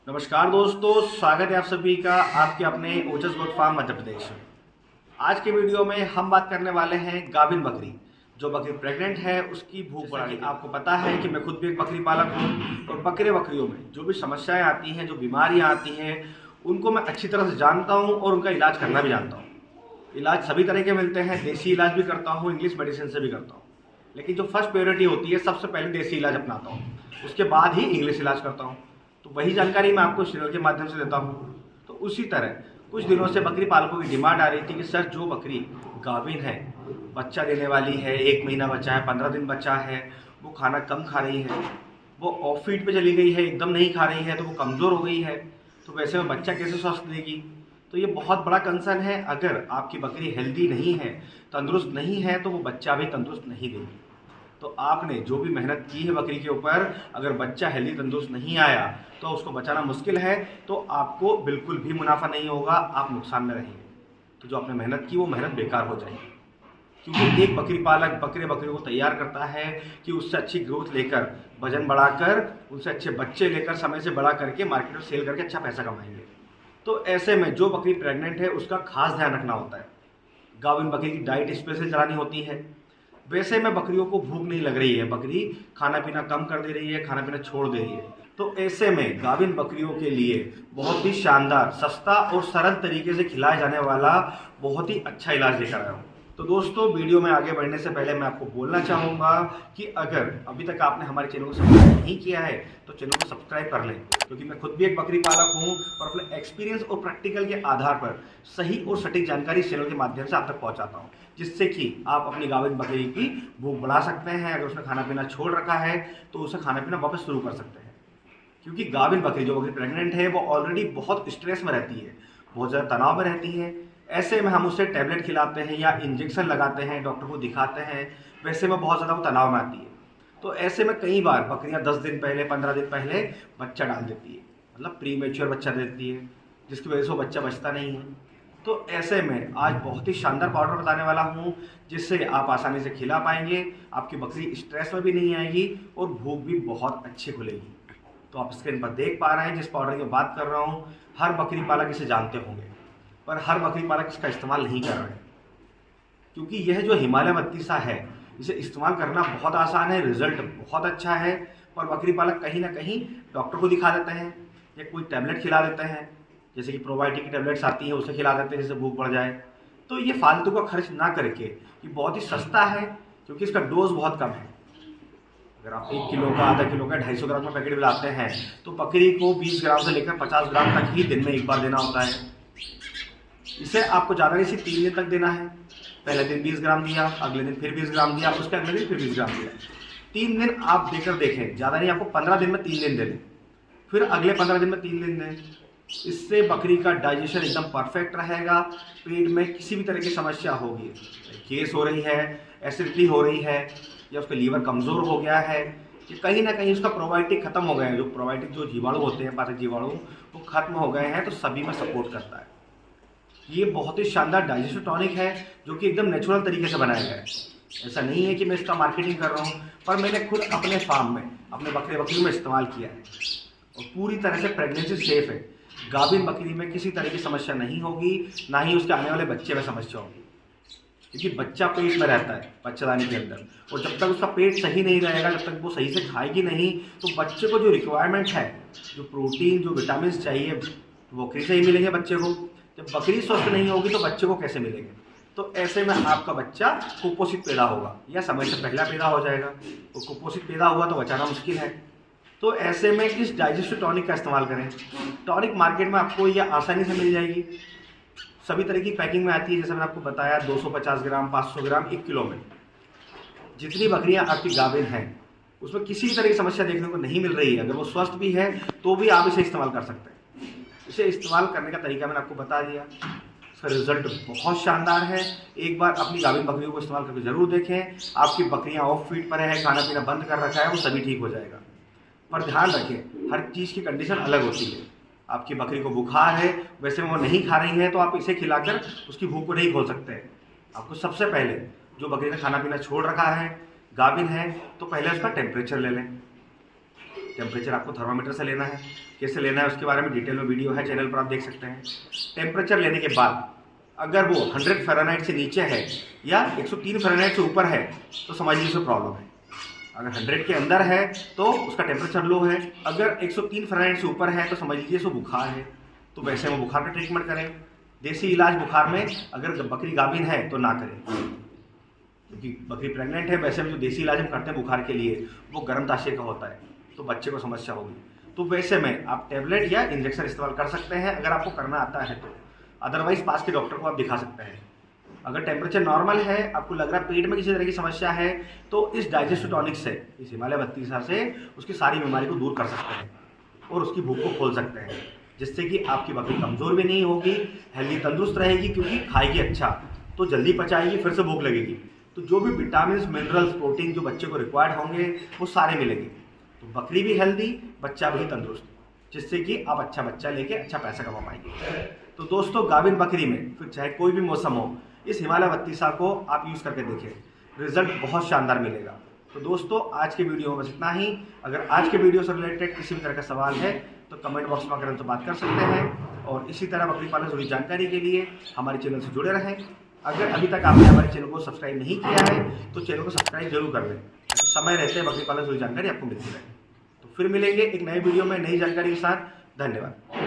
नमस्कार दोस्तों, स्वागत है आप सभी का आपके अपने ओजस गोट फार्म मध्य प्रदेश में। आज के वीडियो में हम बात करने वाले हैं गाभिन बकरी। जो बकरी प्रेग्नेंट है उसकी भूख बढ़ाने की। आपको पता है कि मैं खुद भी एक बकरी पालक हूँ और बकरियों में जो भी समस्याएं आती हैं, जो बीमारियां आती हैं, उनको मैं अच्छी तरह से जानता हूँ और उनका इलाज करना भी जानता हूँ। इलाज सभी तरह के मिलते हैं, देसी इलाज भी करता हूँ, इंग्लिश मेडिसिन से भी करता हूँ, लेकिन जो फर्स्ट प्रायोरिटी होती है, सबसे पहले देसी इलाज अपनाता हूँ, उसके बाद ही इंग्लिश इलाज करता हूँ। तो वही जानकारी मैं आपको चैनल के माध्यम से देता हूँ। तो उसी तरह कुछ दिनों से बकरी पालकों की डिमांड आ रही थी कि सर, जो बकरी गाभिन है, बच्चा देने वाली है, 1 महीना बच्चा है, 15 दिन बच्चा है, वो खाना कम खा रही है, वो ऑफ फीड पे चली गई है, एकदम नहीं खा रही है, तो वो कमज़ोर हो गई है, तो वैसे में बच्चा कैसे स्वस्थ देगी। तो ये बहुत बड़ा कंसर्न है। अगर आपकी बकरी हेल्दी नहीं है, तंदुरुस्त नहीं है, तो वो बच्चा भी तंदुरुस्त नहीं देगी। तो आपने जो भी मेहनत की है बकरी के ऊपर, अगर बच्चा हेल्दी तंदुरुस्त नहीं आया तो उसको बचाना मुश्किल है, तो आपको बिल्कुल भी मुनाफा नहीं होगा, आप नुकसान में रहेंगे। तो जो आपने मेहनत की वो मेहनत बेकार हो जाएगी, क्योंकि एक बकरी पालक बकरियों को तैयार करता है कि उससे अच्छी ग्रोथ लेकर, वजन बढ़ाकर, उनसे अच्छे बच्चे लेकर, समय से बड़ा करके मार्केट में सेल करके अच्छा पैसा कमाएंगे। तो ऐसे में जो बकरी प्रेग्नेंट है उसका खास ध्यान रखना होता है। गाभिन बकरी की डाइट स्पेशल चलानी होती है। वैसे में बकरियों को भूख नहीं लग रही है, बकरी खाना पीना कम कर दे रही है, खाना पीना छोड़ दे रही है, तो ऐसे में गाभिन बकरियों के लिए बहुत ही शानदार, सस्ता और सरल तरीके से खिलाया जाने वाला बहुत ही अच्छा इलाज लेकर आया हूँ। तो दोस्तों, वीडियो में आगे बढ़ने से पहले मैं आपको बोलना चाहूँगा कि अगर अभी तक आपने हमारे चैनल को सब्सक्राइब नहीं किया है तो चैनल को सब्सक्राइब कर लें, क्योंकि मैं खुद भी एक बकरी पालक हूँ और अपने एक्सपीरियंस और प्रैक्टिकल के आधार पर सही और सटीक जानकारी इस चैनल के माध्यम से आप तक पहुँचाता हूँ, जिससे कि आप अपनी गाभिन बकरी की भूख बढ़ा सकते हैं। अगर उसने खाना पीना छोड़ रखा है तो उसे खाना पीना वापस शुरू कर सकते हैं, क्योंकि गाभिन बकरी, जो बकरी प्रेग्नेंट है, वो ऑलरेडी बहुत स्ट्रेस में रहती है, बहुत ज़्यादा तनाव में रहती है। ऐसे में हम उसे टैबलेट खिलाते हैं या इंजेक्शन लगाते हैं, डॉक्टर को दिखाते हैं, वैसे में बहुत ज़्यादा वो तनाव में आती है। तो ऐसे में कई बार बकरियां 10 दिन पहले, 15 दिन पहले बच्चा डाल देती है, मतलब प्री मैच्योर बच्चा देती है, जिसकी वजह से वो बच्चा बचता नहीं है। तो ऐसे में आज बहुत ही शानदार पाउडर बताने वाला हूँ, जिससे आप आसानी से खिला पाएंगे, आपकी बकरी स्ट्रेस में भी नहीं आएगी और भूख भी बहुत अच्छी खुलेगी। तो आप स्क्रीन पर देख पा रहे हैं जिस पाउडर की बात कर रहा हूँ, हर बकरी पालक इसे जानते होंगे, पर हर बकरी पालक इसका इस्तेमाल नहीं कर रहे हैं, क्योंकि यह जो हिमालय बत्तीसा है, इसे इस्तेमाल करना बहुत आसान है, रिजल्ट बहुत अच्छा है, पर बकरी पालक कहीं ना कहीं डॉक्टर को दिखा देते हैं या कोई टैबलेट खिला देते हैं, जैसे कि प्रोबायोटिक की टैबलेट्स आती हैं, उसे खिला देते हैं जिससे भूख बढ़ जाए। तो ये फालतू का खर्च ना करके, ये बहुत ही सस्ता है, क्योंकि इसका डोज बहुत कम है। अगर आप 1 किलो का, आधा किलो का, 250 ग्राम का पैकेट भी लाते हैं तो बकरी को 20 ग्राम से लेकर 50 ग्राम तक ही दिन में एक बार देना होता है। इसे आपको ज़्यादा नहीं, सिर्फ 3 दिन तक देना है। पहले दिन 20 ग्राम दिया, अगले दिन फिर 20 ग्राम दिया, उसके अगले दिन फिर 20 ग्राम दिया। 3 दिन आप देकर देखें, ज़्यादा नहीं, आपको 15 दिन में 3 दिन दे दें, फिर अगले 15 दिन में 3 दिन दें। इससे बकरी का डाइजेशन एकदम परफेक्ट रहेगा। पेट में किसी भी तरह की समस्या होगी, गैस हो रही है, एसिडिटी हो रही है, या उसका लीवर कमज़ोर हो गया है, कि कहीं ना कहीं उसका प्रोबायोटिक खत्म हो गए हैं, जो प्रोबायोटिक जो जीवाणु होते हैं, पाचक जीवाणु, वो खत्म हो गए हैं, तो सभी में सपोर्ट करता है। ये बहुत ही शानदार डाइजेस्टिव टॉनिक है, जो कि एकदम नेचुरल तरीके से बनाया गया है। ऐसा नहीं है कि मैं इसका मार्केटिंग कर रहा हूँ, पर मैंने खुद अपने फार्म में, अपने बकरियों में इस्तेमाल किया है और पूरी तरह से प्रेगनेंसी सेफ है। गाभिन बकरी में किसी तरह की समस्या नहीं होगी, ना ही उसके आने वाले बच्चे में समस्या होगी, क्योंकि बच्चा पेट में रहता है, बच्चेदानी के अंदर, और जब तक उसका पेट सही नहीं रहेगा, जब तक वो सही से खाएगी नहीं, तो बच्चे को जो रिक्वायरमेंट है, जो प्रोटीन, जो विटामिन चाहिए, वो बकरी से ही मिलेंगे बच्चे को। जब बकरी स्वस्थ नहीं होगी तो बच्चे को कैसे मिलेंगे। तो ऐसे में आपका बच्चा कुपोषित पैदा होगा या समय से पहला पैदा हो जाएगा, तो कुपोषित पैदा हुआ तो बचाना मुश्किल है। तो ऐसे में इस डाइजेस्टिव टॉनिक का इस्तेमाल करें। टॉनिक मार्केट में आपको ये आसानी से मिल जाएगी, सभी तरह की पैकिंग में आती है, जैसे मैंने आपको बताया, 250 ग्राम, 500 ग्राम, 1 किलो में। जितनी बकरियां आपकी गाभिन हैं उसमें किसी भी तरह की समस्या देखने को नहीं मिल रही है, अगर वो स्वस्थ भी है तो भी आप इसे इस्तेमाल कर सकते हैं। इसे इस्तेमाल करने का तरीका मैंने आपको बता दिया, इसका रिजल्ट बहुत शानदार है। एक बार अपनी गाभिन बकरियों को इस्तेमाल करके जरूर देखें। आपकी बकरियां ऑफ फीड पर है, खाना पीना बंद कर रखा है, वो सभी ठीक हो जाएगा। पर ध्यान रखें, हर चीज़ की कंडीशन अलग होती है। आपकी बकरी को बुखार है, वैसे में वो नहीं खा रही है, तो आप इसे खिलाकर उसकी भूख को नहीं खोल सकते हैं। आपको सबसे पहले, जो बकरी ने खाना पीना छोड़ रखा है, गाभिन है, तो पहले उसका टेम्परेचर ले लें। टेम्परेचर आपको थर्मामीटर से लेना है। कैसे लेना है उसके बारे में डिटेल में वीडियो है, चैनल पर आप देख सकते हैं। टेम्परेचर लेने के बाद अगर वो 100 फ़ारेनहाइट से नीचे है या 103 फ़ारेनहाइट से ऊपर है तो समझ लीजिए उसमें प्रॉब्लम है। अगर 100 के अंदर है तो उसका टेम्परेचर लो है। अगर 103 फ़ारेनहाइट से ऊपर है तो समझ लीजिए उसको बुखार है। तो वैसे में बुखार का ट्रीटमेंट करें। देसी इलाज बुखार में अगर बकरी गाभिन है तो ना करें, क्योंकि बकरी प्रेग्नेंट है। वैसे में जो देसी इलाज हम करते हैं बुखार के लिए वो गर्म ताशे का होता है, तो बच्चे को समस्या होगी। तो वैसे में आप टैबलेट या इंजेक्शन इस्तेमाल कर सकते हैं अगर आपको करना आता है तो। अदरवाइज पास के डॉक्टर को आप दिखा सकते हैं। अगर टेम्परेचर नॉर्मल है, आपको लग रहा है पेट में किसी तरह की समस्या है, तो इस डाइजेस्टिव टॉनिक से, इस हिमालय 32 से उसकी सारी बीमारी को दूर कर सकते हैं और उसकी भूख को खोल सकते हैं, जिससे कि आपकी बकरी कमज़ोर भी नहीं होगी, हेल्दी तंदुरुस्त रहेगी, क्योंकि खाएगी अच्छा तो जल्दी पचाएगी, फिर से भूख लगेगी। तो जो भी विटामिन, मिनरल्स, प्रोटीन जो बच्चे को रिक्वायर्ड होंगे वो सारे मिलेंगे। तो बकरी भी हेल्दी, बच्चा भी तंदुरुस्त, जिससे कि आप अच्छा बच्चा लेके अच्छा पैसा कमा पाएंगे। तो दोस्तों, गाभिन बकरी में फिर चाहे कोई भी मौसम हो, इस हिमालय 32 को आप यूज़ करके देखें, रिजल्ट बहुत शानदार मिलेगा। तो दोस्तों, आज के वीडियो में बस इतना ही। अगर आज के वीडियो से रिलेटेड किसी भी तरह का सवाल है तो कमेंट बॉक्स में आकर हमसे बात कर सकते हैं। और इसी तरह बकरी पालन से जुड़ी जानकारी के लिए हमारे चैनल से जुड़े रहें। अगर अभी तक आपने हमारे चैनल को सब्सक्राइब नहीं किया है तो चैनल को सब्सक्राइब जरूर कर लें, ताकि समय रहते हैं बकरी पालन से जुड़ी जानकारी आपको मिलती रहे। तो फिर मिलेंगे एक नए वीडियो में नई जानकारी के साथ। धन्यवाद।